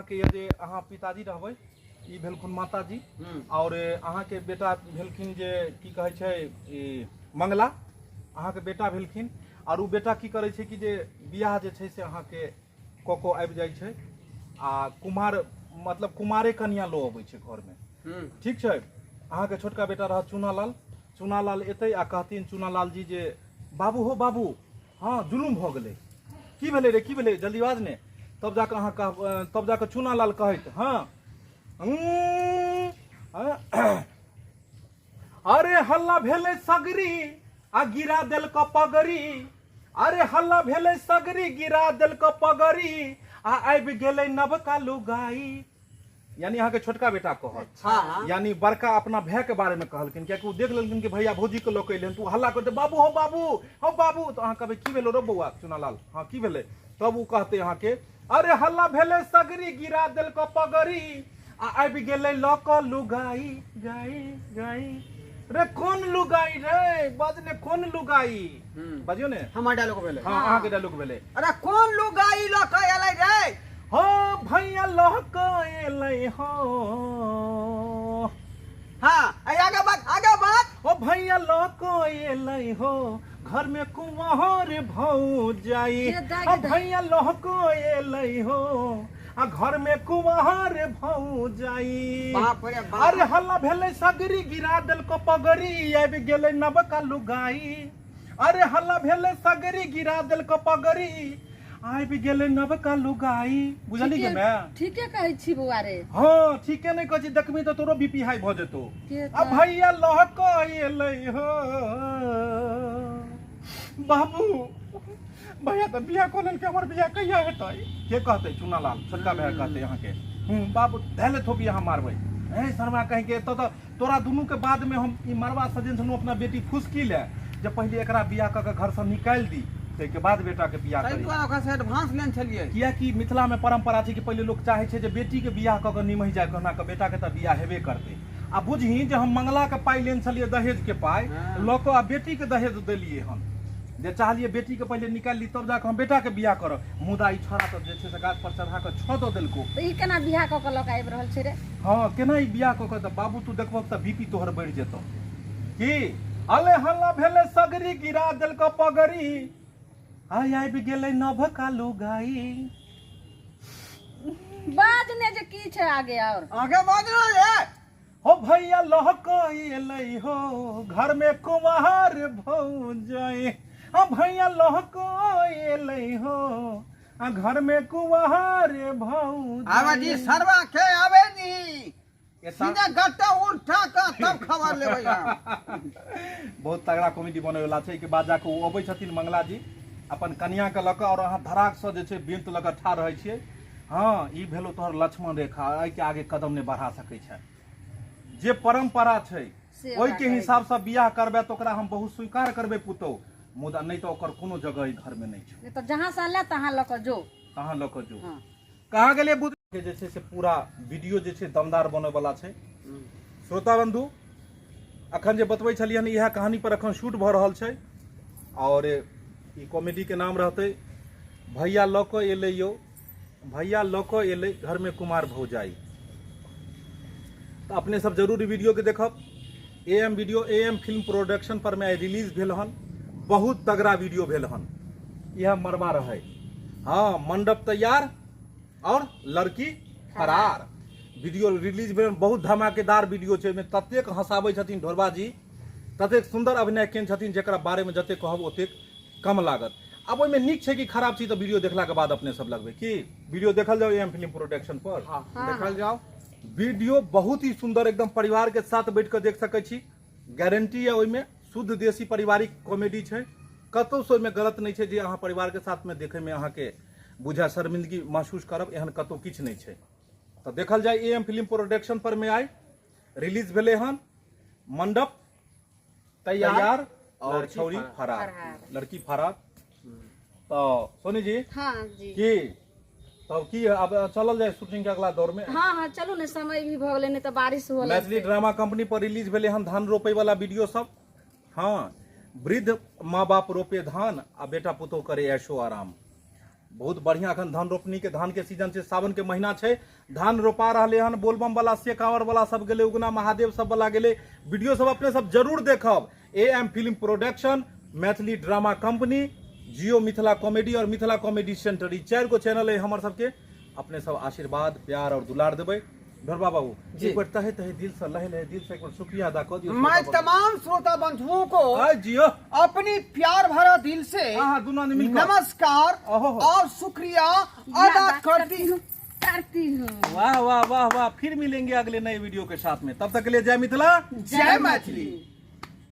के जे अहाँ पिताजी रहबै ई भेलखुन माताजी और अहाँ के बेटा भेलखिन जे की कहै छै ई मंगला अहाँ के बेटा भेलखिन और उ बेटा की करै छै कि जे बियाह जे छै से अहाँ के कोको आबि जाइ छै आ कुमार मतलब कुमारे कन्या लो अबै छै घर में ठीक छै। अहाँ के छोटका बेटा रह चुनालाल एतै आ कहथिन चुनालाल जी जे बाबू हो बाबू हाँ जुलुम भ गेलै की भेलै रे की भेलै जल्दीबाज ने तब जाकर अहाँ कह तब जाकर चुनालाल कहत हाँ अरे हल्ला भेले सगरी आ गिरा देल क पगरी अरे हल्ला भेले सगरी गिरा देल क पगरी आ आबि गेले नवका लुगाई यानी अहाँ के छोटका बेटा कहत हाँ। यानी बड़का अपना भाई के बारे में कहलखिन क्या देख लेलखिन कि भैया भौजी के लोग अइलन तू हल्ला करते बाबू हो बाबू तो अहाँ कहबै की भेलो रो बौआ चुनालाल हाँ की भेले तब उ कहते अहाँ के अरे हल्ला भेले सगरी गिरा देल क पगरी आ आबि गेले ल क लुगाई गाई गाई रे कौन लुगाई रे बजने कौन लुगाई बजियो ने हमार डायलॉग भेले हाँ अहाँ के डायलॉग भेले अरे कौन लुगाई ल के एलै रे हो भैया ल क एलै हो हां आगे बात ओ भैया ल क एलै हो घर में कुंवर भौजाई आ भैया ल क एलै हो आ घर में कुंवर भौजाई बाप रे बाप अरे हल्ला भेले सगरी गिरा देल को पगरी आबि गेले नवका लुगाई अरे हल्ला भेले सगरी गिरा देल को पगरी आबि गेले नवका लुगाई बुझली के मैं ठीके कहै छी बौआ रे हां ठीके नहीं कहै छी देखबी तो तोरो बीपी हाई भ जेतो अब भैया लहक एलै हो बाबू भैया तो बियाह को लेल के हमर बियाह कहिया हेतै के कहते चुनालाल छोटका भैया कहते यहां के बाबू धैले थोपी यहां मारबै ए शर्मा कह के तो तोरा दुनू के बाद में हम ई मरवा सजन सनु अपना बेटी फुसकी ले जब पहले एकरा बियाह क के घर से निकाल दी ते के बाद बेटा के बियाह करी तै ओकरा से एडवांस लेन छलिए किया कि मिथिला में परंपरा छै कि पहले लोग चाहे छै जे बेटी के बियाह क के निमहि जाय कहना के बेटा के त बियाह हेबे करते आ बुझही जे हम मंगला के पाई लेन छलिए दहेज के पाई लोक आ बेटी के दहेज देलिए हम जे चाहलिए बेटी के पहले निकाल ली तब जाके हम बेटा के बियाह करब मुदा ई छोरा तो जे छै से गाछ पर चढ़ा के छ दो देलको त ई केना बियाह क के लक आबि रहल छै रे हां केना ई बियाह क के त बाबू तू देखबो त बीपी तोहर बढ़ जेतो की अले हल्ला भेले सगरी गिरा देल क पगरी आय आबि गेलै नवका लुगाई बाजने जे की छै आगे और आगे बाज रे हो भैया लहक एलै हो घर में कुंवर भौजाई आ भैया लहक एलै हो आ घर में कुंवर भौजाई आवे जी सरवा के आवे नी सीधा गट्टा उठा के तब खबर लेबै बहुत तगड़ा कॉमेडी बने वाला छै के बाद जाके ओ अबै छथिन मंगला जी अपन कन्या के लक और अहाँ धराक से जे छै बेंत लक ठाड़ रहै छियै हां ई भेलो तोहर लक्ष्मण रेखा एहि के आगे कदम नहीं बढ़ा सकै छै जे परंपरा छै ओहि के हिसाब से बियाह करबे तो ओकरा हम बहुत स्वीकार करबे पुतौ मुदा नहीं तो ओकर कोनो जगह घर में नहीं छै तो जहां से ले तहां लक जो कहां लक जो कहां गेले बुद्ध के जे छै से पूरा वीडियो जे छै दमदार बने वाला छै श्रोता बंधु अखन जे बतबै छलियन इहा कहानी पर अखन शूट भ रहल छै और ई कॉमेडी के नाम रहते भैया लक एलै यो भैया लक एलै घर में कुमार भौजाई तो अपने सब जरूर वीडियो के देखब am video am film production पर में रिलीज भेल हन बहुत तगड़ा वीडियो भेल हन यह मरवा रहे हाँ मंडप तैयार और लड़की फरार वीडियो रिलीज भेल बहुत धमाकेदार वीडियो छै में ततेक हंसाबै छथिन ढोरबा जी ततेक सुंदर अभिनय केन छथिन जेकरा बारे में जते कहब ओते कम लागत अब ओइमे नीक छै कि खराब छी तो वीडियो देखला के बाद अपने सब लगबे की वीडियो देखल जाओ एएम फिल्म प्रोडक्शन पर देखल जाओ वीडियो बहुत ही सुंदर एकदम परिवार के साथ बैठ कर देख सकै छी गारंटी है ओइमे शुद्ध देसी पारिवारिक कॉमेडी छै कतौ से ओइमे गलत नहीं छै जे अहाँ परिवार के साथ में देखे में अहाँ के बुझा शर्मिंदगी महसूस करब एहन कतौ किछ नहीं छै तो देखल जाए एएम फिल्म प्रोडक्शन पर में आइ रिलीज भेले हन मंडप तैयार और छौरी फरार लड़की फरार तो सोनी जी हां जी की तब की अब चलल जाए शूटिंग के अगला दौर में हां चलू ने समय भी भ गेलै ने त बारिश होले मैथिली ड्रामा कंपनी पर रिलीज भेले हन धान रोपे वाला वीडियो सब हाँ वृद्ध माँ बाप रोपे धान आ बेटा पुतोह करे ऐशो आराम बहुत बढ़िया अखन धान रोपनी के धान के सीजन छै, सावन के महीना छै, धान रोपा रहले हन, बोलबम वाला से कांवर वाला सब गेले, उगना महादेव सब वाला गेले, वीडियो सब अपने सब जरूर देखब। AM film production, Maithili drama company, Jio Mithila comedy और मिथिला कॉमेडी सेंटर, ई 4 गो चैनल है हमर सबके। अपने सब आशीर्वाद प्यार और दुलार देबै। ढोरबा बाबू जी। एक बार तहे तहे दिल से लहे लहे दिल से एक बार शुक्रिया अदा कर दियो। मैं तमाम श्रोता बंधुओं को जियो अपनी प्यार भरा दिल से हाँ दोनों आदमी मिलकर नमस्कार ओहो। और शुक्रिया अदा करती हूँ। करती हूँ। वाह वाह वाह वाह, फिर मिलेंगे अगले नए वीडियो के साथ में, तब तक के लिए जय मिथिला जय मैथिली।